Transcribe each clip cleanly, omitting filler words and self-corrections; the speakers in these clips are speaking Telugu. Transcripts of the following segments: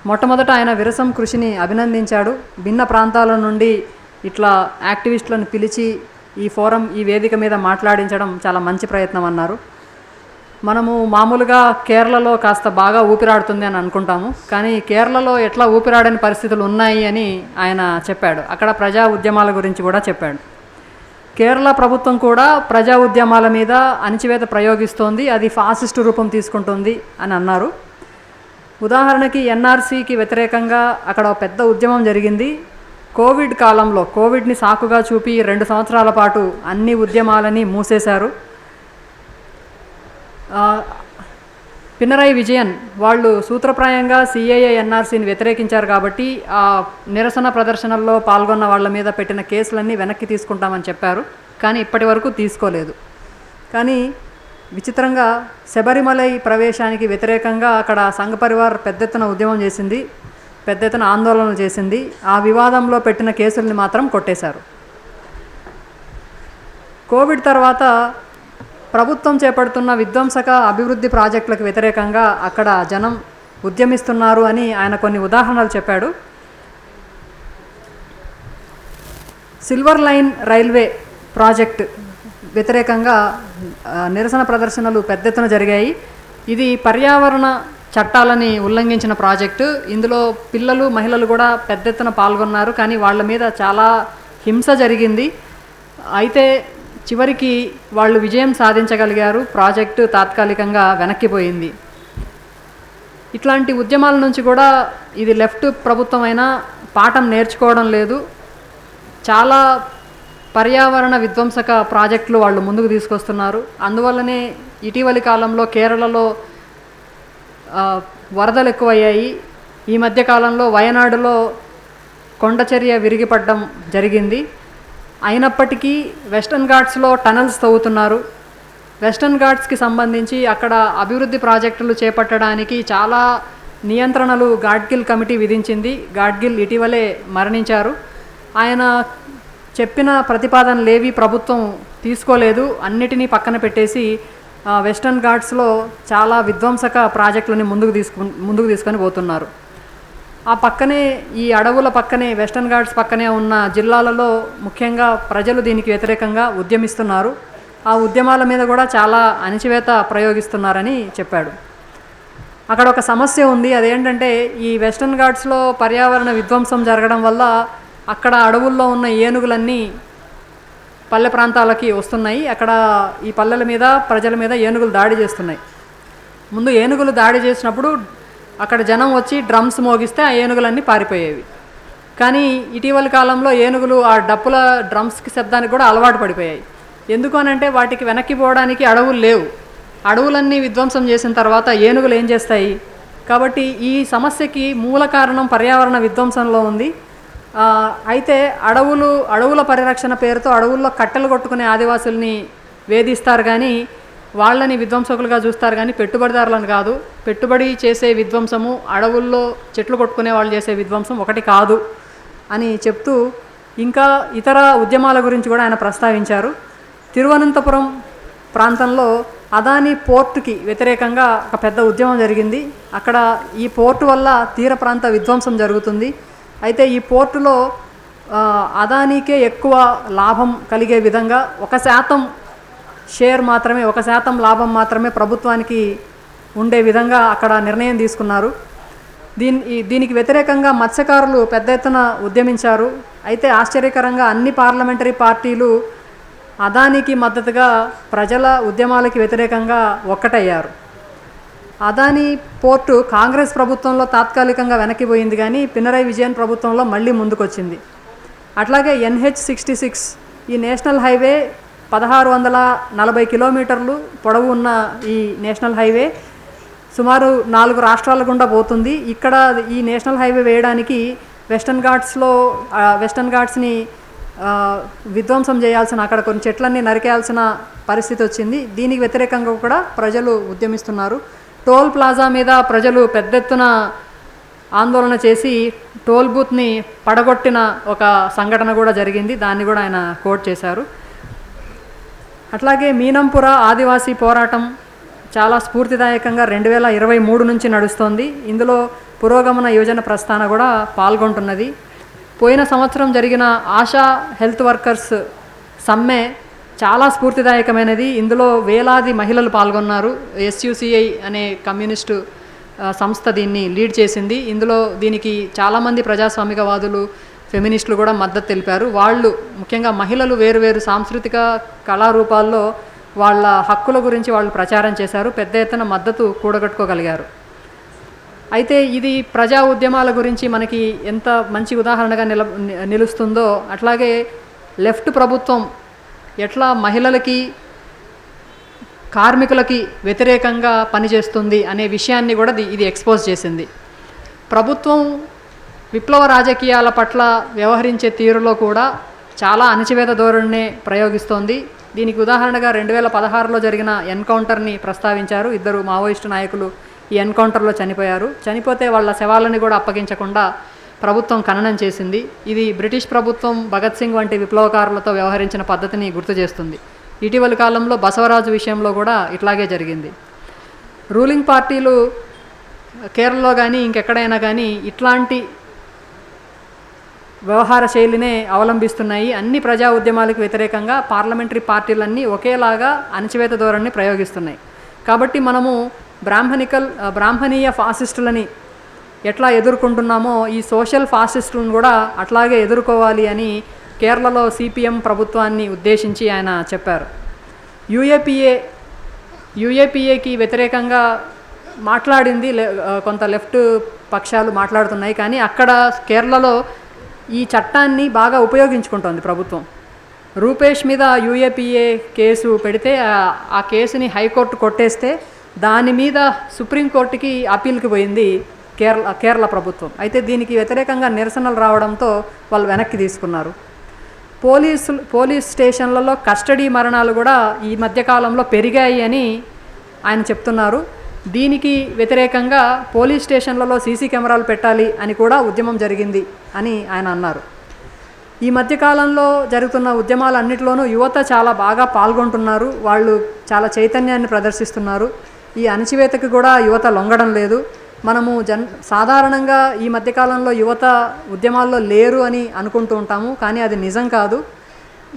మొట్టమొదట ఆయన విరసం కృషిని అభినందించాడు. భిన్న ప్రాంతాల నుండి ఇట్లా యాక్టివిస్టులను పిలిచి ఈ వేదిక మీద మాట్లాడించడం చాలా మంచి ప్రయత్నం అన్నారు. మనము మామూలుగా కేరళలో కాస్త బాగా ఊపిరాడుతుంది అని అనుకుంటాము, కానీ కేరళలో ఎట్లా ఊపిరాడని పరిస్థితులు ఉన్నాయి అని ఆయన చెప్పాడు. అక్కడ ప్రజా ఉద్యమాల గురించి కూడా చెప్పాడు. కేరళ ప్రభుత్వం కూడా ప్రజా ఉద్యమాల మీద అణచివేత ప్రయోగిస్తోంది, అది ఫాసిస్టు రూపం తీసుకుంటుంది అని అన్నారు. ఉదాహరణకి ఎన్ఆర్సీకి వ్యతిరేకంగా అక్కడ పెద్ద ఉద్యమం జరిగింది. కోవిడ్ కాలంలో కోవిడ్ని సాకుగా చూపి 2 సంవత్సరాల పాటు అన్ని ఉద్యమాలని మూసేశారు. పినరయి విజయన్ వాళ్ళు సూత్రప్రాయంగా సిఏఏ ఎన్ఆర్సీని వ్యతిరేకించారు కాబట్టి ఆ నిరసన ప్రదర్శనల్లో పాల్గొన్న వాళ్ళ మీద పెట్టిన కేసులన్నీ వెనక్కి తీసుకుంటామని చెప్పారు, కానీ ఇప్పటి వరకు తీసుకోలేదు. కానీ విచిత్రంగా శబరిమలై ప్రవేశానికి వ్యతిరేకంగా అక్కడ సంఘ పరివార్ పెద్ద ఎత్తున ఉద్యమం చేసింది, పెద్ద ఎత్తున ఆందోళనలు చేసింది. ఆ వివాదంలో పెట్టిన కేసుల్ని మాత్రం కొట్టేశారు. కోవిడ్ తర్వాత ప్రభుత్వం చేపడుతున్న విధ్వంసక అభివృద్ధి ప్రాజెక్టులకు వ్యతిరేకంగా అక్కడ జనం ఉద్యమిస్తున్నారు అని ఆయన కొన్ని ఉదాహరణలు చెప్పాడు. సిల్వర్ లైన్ రైల్వే ప్రాజెక్ట్ వ్యతిరేకంగా నిరసన ప్రదర్శనలు పెద్ద ఎత్తున జరిగాయి. ఇది పర్యావరణ చట్టాలని ఉల్లంఘించిన ప్రాజెక్టు. ఇందులో పిల్లలు, మహిళలు కూడా పెద్ద ఎత్తున పాల్గొన్నారు, కానీ వాళ్ళ మీద చాలా హింస జరిగింది. అయితే చివరికి వాళ్ళు విజయం సాధించగలిగారు, ప్రాజెక్టు తాత్కాలికంగా వెనక్కిపోయింది. ఇట్లాంటి ఉద్యమాల నుంచి కూడా ఇది లెఫ్ట్ ప్రభుత్వం అయినా పాఠం నేర్చుకోవడం లేదు. చాలా పర్యావరణ విధ్వంసక ప్రాజెక్టులు వాళ్ళు ముందుకు తీసుకొస్తున్నారు. అందువల్లనే ఇటీవలి కాలంలో కేరళలో వరదలు ఎక్కువయ్యాయి. ఈ మధ్యకాలంలో వయనాడులో కొండచర్య విరిగిపడడం జరిగింది. అయినప్పటికీ వెస్టర్న్ ఘాట్స్లో టనల్స్ తవ్వుతున్నారు. వెస్టర్న్ ఘాట్స్కి సంబంధించి అక్కడ అభివృద్ధి ప్రాజెక్టులు చేపట్టడానికి చాలా నియంత్రణలు గాడ్గిల్ కమిటీ విధించింది. గాడ్గిల్ ఇటీవలే మరణించారు. ఆయన చెప్పిన ప్రతిపాదనలేవి ప్రభుత్వం తీసుకోలేదు, అన్నిటినీ పక్కన పెట్టేసి వెస్టర్న్ ఘాట్స్లో చాలా విధ్వంసక ప్రాజెక్టులని ముందుకు తీసుకొని పోతున్నారు. ఆ పక్కనే ఈ అడవుల పక్కనే వెస్టర్న్ ఘాట్స్ పక్కనే ఉన్న జిల్లాలలో ముఖ్యంగా ప్రజలు దీనికి వ్యతిరేకంగా ఉద్యమిస్తున్నారు. ఆ ఉద్యమాల మీద కూడా చాలా అణచివేత ప్రయోగిస్తున్నారని చెప్పాడు. అక్కడ ఒక సమస్య ఉంది, అదేంటంటే ఈ వెస్టర్న్ ఘాట్స్లో పర్యావరణ విధ్వంసం జరగడం వల్ల అక్కడ అడవుల్లో ఉన్న ఏనుగులన్నీ పల్లె ప్రాంతాలకి వస్తున్నాయి. అక్కడ ఈ పల్లెల మీద, ప్రజల మీద ఏనుగులు దాడి చేస్తున్నాయి. ముందు ఏనుగులు దాడి చేసినప్పుడు అక్కడ జనం వచ్చి డ్రమ్స్ మోగిస్తే ఆ ఏనుగులన్నీ పారిపోయేవి. కానీ ఇటీవలి కాలంలో ఏనుగులు ఆ డప్పుల డ్రమ్స్కి శబ్దానికి కూడా అలవాటు పడిపోయాయి. ఎందుకు అనంటే వాటికి వెనక్కి పోవడానికి అడవులు లేవు. అడవులన్నీ విధ్వంసం చేసిన తర్వాత ఏనుగులు ఏం చేస్తాయి? కాబట్టి ఈ సమస్యకి మూల కారణం పర్యావరణ విధ్వంసంలో ఉంది. అయితే అడవుల పరిరక్షణ పేరుతో అడవుల్లో కట్టెలు కొట్టుకునే ఆదివాసుల్ని వేధిస్తారు, కానీ వాళ్ళని విధ్వంసకులుగా చూస్తారు, కానీ పెట్టుబడిదారులను కాదు. పెట్టుబడి చేసే విధ్వంసము, అడవుల్లో చెట్లు కొట్టుకునే వాళ్ళు చేసే విధ్వంసం ఒకటి కాదు అని చెప్తూ ఇంకా ఇతర ఉద్యమాల గురించి కూడా ఆయన ప్రస్తావించారు. తిరువనంతపురం ప్రాంతంలో అదానీ పోర్టుకి వ్యతిరేకంగా ఒక పెద్ద ఉద్యమం జరిగింది. అక్కడ ఈ పోర్టు వల్ల తీర ప్రాంత విధ్వంసం జరుగుతుంది. అయితే ఈ పోర్టులో అదానీకే ఎక్కువ లాభం కలిగే విధంగా 1% షేర్ మాత్రమే, 1% లాభం మాత్రమే ప్రభుత్వానికి ఉండే విధంగా అక్కడ నిర్ణయం తీసుకున్నారు. దీనికి వ్యతిరేకంగా మత్స్యకారులు పెద్ద ఎత్తున ఉద్యమించారు. అయితే ఆశ్చర్యకరంగా అన్ని పార్లమెంటరీ పార్టీలు అదానీకి మద్దతుగా ప్రజల ఉద్యమాలకి వ్యతిరేకంగా ఒక్కటయ్యారు. అదానీ పోర్టు కాంగ్రెస్ ప్రభుత్వంలో తాత్కాలికంగా వెనక్కిపోయింది, కానీ పినరయి విజయన్ ప్రభుత్వంలో మళ్ళీ ముందుకొచ్చింది. అట్లాగే NH66 ఈ నేషనల్ హైవే 1640 కిలోమీటర్లు పొడవు ఉన్న ఈ నేషనల్ హైవే సుమారు 4 రాష్ట్రాల గుండా పోతుంది. ఇక్కడ ఈ నేషనల్ హైవే వేయడానికి వెస్టర్న్ ఘాట్స్ని విధ్వంసం చేయాల్సిన, అక్కడ కొన్ని చెట్లన్నీ నరికేయాల్సిన పరిస్థితి వచ్చింది. దీనికి వ్యతిరేకంగా కూడా ప్రజలు ఉద్యమిస్తున్నారు. టోల్ ప్లాజా మీద ప్రజలు పెద్ద ఎత్తున ఆందోళన చేసి టోల్ బూత్ని పడగొట్టిన ఒక సంఘటన కూడా జరిగింది. దాన్ని కూడా ఆయన కోట్ చేశారు. అట్లాగే మీనంపుర ఆదివాసీ పోరాటం చాలా స్ఫూర్తిదాయకంగా 2023 నుంచి నడుస్తోంది. ఇందులో పురోగమన యువజన ప్రస్థాన కూడా పాల్గొంటున్నది. పోయిన సంవత్సరం జరిగిన ఆశా హెల్త్ వర్కర్స్ సమ్మె చాలా స్ఫూర్తిదాయకమైనది. ఇందులో వేలాది మహిళలు పాల్గొన్నారు. SUCI అనే కమ్యూనిస్టు సంస్థ దీన్ని లీడ్ చేసింది. దీనికి చాలామంది ప్రజాస్వామికవాదులు, ఫెమినిస్టులు కూడా మద్దతు తెలిపారు. వాళ్ళు ముఖ్యంగా మహిళలు వేరువేరు సాంస్కృతిక కళారూపాల్లో వాళ్ళ హక్కుల గురించి వాళ్ళు ప్రచారం చేశారు. పెద్ద ఎత్తున మద్దతు కూడగట్టుకోగలిగారు. అయితే ఇది ప్రజా ఉద్యమాల గురించి మనకి ఎంత మంచి ఉదాహరణగా నిలుస్తుందో, అట్లాగే లెఫ్ట్ ప్రభుత్వం ఎట్లా మహిళలకి, కార్మికులకి వ్యతిరేకంగా పనిచేస్తుంది అనే విషయాన్ని కూడా ఇది ఎక్స్పోజ్ చేసింది. ప్రభుత్వం విప్లవ రాజకీయాల పట్ల వ్యవహరించే తీరులో కూడా చాలా అణచివేత ధోరణినే ప్రయోగిస్తోంది. దీనికి ఉదాహరణగా 2016లో జరిగిన ఎన్కౌంటర్ని ప్రస్తావించారు. 2 మావోయిస్టు నాయకులు ఈ ఎన్కౌంటర్లో చనిపోయారు. చనిపోతే వాళ్ళ శవాలని కూడా అప్పగించకుండా ప్రభుత్వం ఖననం చేసింది. ఇది బ్రిటిష్ ప్రభుత్వం భగత్ సింగ్ వంటి విప్లవకారులతో వ్యవహరించిన పద్ధతిని గుర్తు చేస్తుంది. ఇటీవలి కాలంలో బసవరాజు విషయంలో కూడా ఇట్లాగే జరిగింది. రూలింగ్ పార్టీలు కేరళలో కానీ ఇంకెక్కడైనా కానీ ఇట్లాంటి వ్యవహార శైలినే అవలంబిస్తున్నాయి. అన్ని ప్రజా ఉద్యమాలకు వ్యతిరేకంగా పార్లమెంటరీ పార్టీలన్నీ ఒకేలాగా అణచివేత ధోరణిని ప్రయోగిస్తున్నాయి. కాబట్టి మనము బ్రాహ్మణీయ ఫాసిస్టులని ఎట్లా ఎదుర్కొంటున్నామో ఈ సోషల్ ఫాసిస్టులను కూడా అట్లాగే ఎదుర్కోవాలి అని కేరళలో CPM ప్రభుత్వాన్ని ఉద్దేశించి ఆయన చెప్పారు. యూఏపీఏకి వ్యతిరేకంగా మాట్లాడింది కొంత లెఫ్ట్ పక్షాలు మాట్లాడుతున్నాయి. కానీ అక్కడ కేరళలో ఈ చట్టాన్ని బాగా ఉపయోగించుకుంటోంది ప్రభుత్వం. రూపేష్ మీద UAPA కేసు పెడితే ఆ కేసుని హైకోర్టు కొట్టేస్తే దాని మీద సుప్రీంకోర్టుకి అప్పీల్కి పోయింది కేరళ ప్రభుత్వం. అయితే దీనికి వ్యతిరేకంగా నిరసనలు రావడంతో వాళ్ళు వెనక్కి తీసుకున్నారు. పోలీస్ స్టేషన్లలో కస్టడీ మరణాలు కూడా ఈ మధ్యకాలంలో పెరిగాయి అని ఆయన చెప్తున్నారు. దీనికి వ్యతిరేకంగా పోలీస్ స్టేషన్లలో CC కెమెరాలు పెట్టాలి అని కూడా ఉద్యమం జరిగింది అని ఆయన అన్నారు. ఈ మధ్యకాలంలో జరుగుతున్న ఉద్యమాలన్నిటిలోనూ యువత చాలా బాగా పాల్గొంటున్నారు. వాళ్ళు చాలా చైతన్యాన్ని ప్రదర్శిస్తున్నారు. ఈ అణచివేతకు కూడా యువత లొంగడం లేదు. మనము సాధారణంగా ఈ మధ్యకాలంలో యువత ఉద్యమాల్లో లేరు అని అనుకుంటూ ఉంటాము, కానీ అది నిజం కాదు.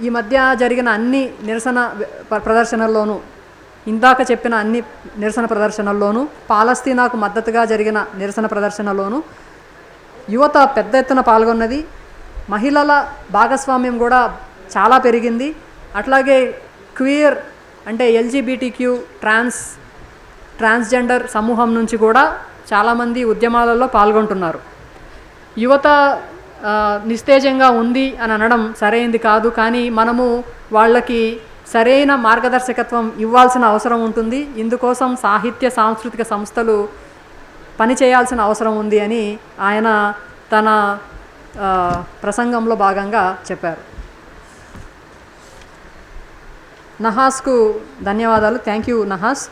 ఈ మధ్య జరిగిన అన్ని నిరసన ప్రదర్శనల్లోనూ, ఇందాక చెప్పిన అన్ని నిరసన ప్రదర్శనల్లోనూ, పాలస్తీనాకు మద్దతుగా జరిగిన నిరసన ప్రదర్శనలోనూ యువత పెద్ద ఎత్తున పాల్గొన్నది. మహిళల భాగస్వామ్యం కూడా చాలా పెరిగింది. అట్లాగే క్వియర్ అంటే LGBTQ ట్రాన్స్జెండర్ సమూహం నుంచి కూడా చాలామంది ఉద్యమాలలో పాల్గొంటున్నారు. యువత నిస్తేజంగా ఉంది అని అనడం సరైనది కాదు, కానీ మనము వాళ్ళకి సరైన మార్గదర్శకత్వం ఇవ్వాల్సిన అవసరం ఉంటుంది. ఇందుకోసం సాహిత్య సాంస్కృతిక సంస్థలు పనిచేయాల్సిన అవసరం ఉంది అని ఆయన తన ప్రసంగంలో భాగంగా చెప్పారు. నహాస్కు ధన్యవాదాలు. Thank you Nahas.